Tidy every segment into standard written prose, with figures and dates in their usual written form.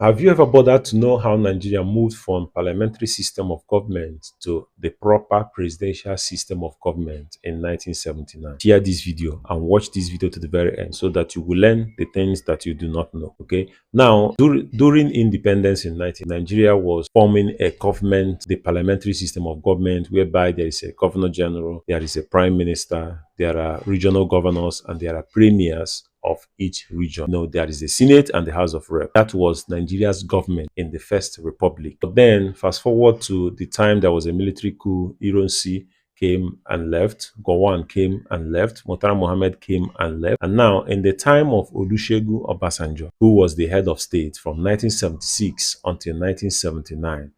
Have you ever bothered to know how Nigeria moved from parliamentary system of government to the proper presidential system of government in 1979? Share this video and watch this video to the very end so that you will learn the things that you do not know. Okay. Now, during independence in 19, Nigeria was forming a government, the parliamentary system of government, whereby there is a governor general, there is a prime minister, there are regional governors, and there are premiers of each region. There is the Senate and the House of Rep. That was Nigeria's government in the First Republic. But then, fast forward to the time there was a military coup, Ironsi came and left, Gowon came and left, Murtala Mohammed came and left. And now, in the time of Olusegun Obasanjo, who was the head of state from 1976 until 1979,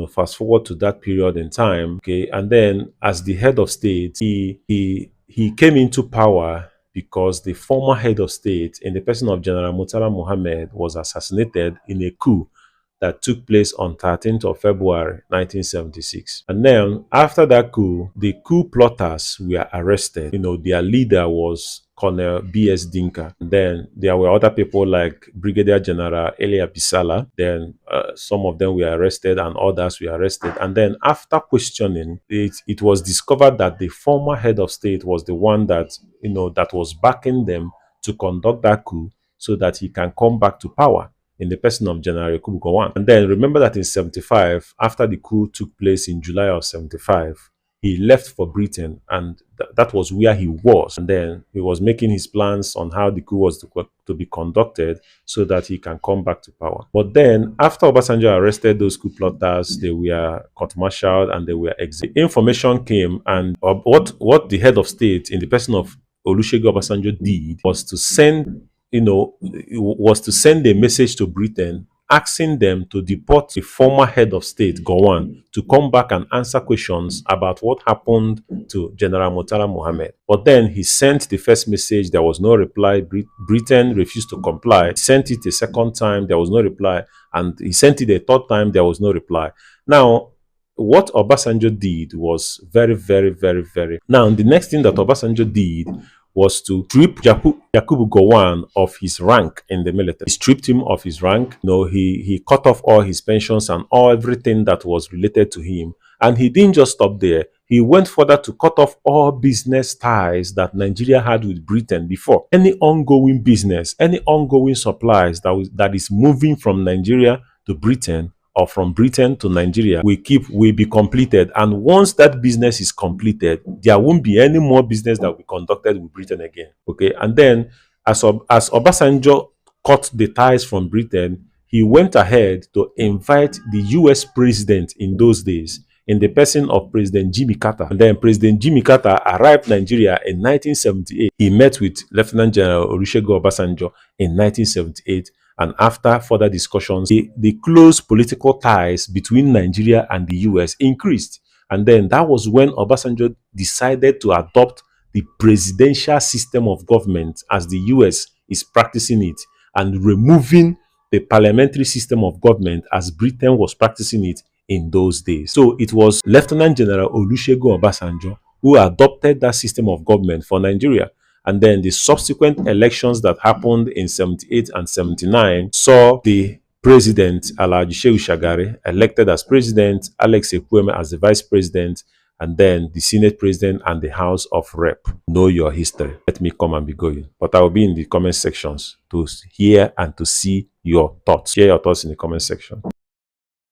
fast forward to that period in time, okay, and then as the head of state, he came into power because the former head of state, in the person of General Murtala Mohammed, was assassinated in a coup that took place on 13th of February 1976. And then after that coup, the coup plotters were arrested. Their leader was Colonel B.S. Dinka. Then there were other people like Brigadier General Elia Bisala. Then some of them were arrested and others were arrested. And then after questioning, it was discovered that the former head of state was the one that, that was backing them to conduct that coup so that he can come back to power, in the person of General Yakubu Gowon. And then remember that in 75, after the coup took place in July of 75, he left for Britain, and that was where he was. And then he was making his plans on how the coup was to be conducted so that he can come back to power. But then, after Obasanjo arrested those coup plotters, they were court-martialed and they were executed. Information came, and what the head of state, in the person of Olusegun Obasanjo, did was to send a message to Britain asking them to deport the former head of state, Gowon, to come back and answer questions about what happened to General Murtala Mohammed. But then he sent the first message, there was no reply. Britain refused to comply. He sent it a second time, there was no reply. And he sent it a third time, there was no reply. Now, what Obasanjo did was very, very, very, very... Now, the next thing that Obasanjo did was to strip Yakubu Gowon of his rank in the military. He stripped him of his rank. He cut off all his pensions and everything that was related to him. And he didn't just stop there. He went further to cut off all business ties that Nigeria had with Britain before. Any ongoing business, any ongoing supplies that is moving from Nigeria to Britain, or from Britain to Nigeria, will be completed. And once that business is completed, there won't be any more business that will be conducted with Britain again. Okay. And then as Obasanjo cut the ties from Britain, he went ahead to invite the US president in those days, in the person of President Jimmy Carter. And then President Jimmy Carter arrived Nigeria in 1978. He met with Lieutenant General Olusegun Obasanjo in 1978. And after further discussions, the close political ties between Nigeria and the US increased. And then that was when Obasanjo decided to adopt the presidential system of government as the US is practicing it, and removing the parliamentary system of government as Britain was practicing it in those days. So it was Lieutenant General Olusegun Obasanjo who adopted that system of government for Nigeria. And then the subsequent elections that happened in 78 and 79 saw the president, Alhaji Shehu Shagari, elected as president, Alex Ekwueme as the vice president, and then the Senate president and the House of Rep. Know your history. Let me come and be going. But I will be in the comment sections to hear and to see your thoughts. Share your thoughts in the comment section.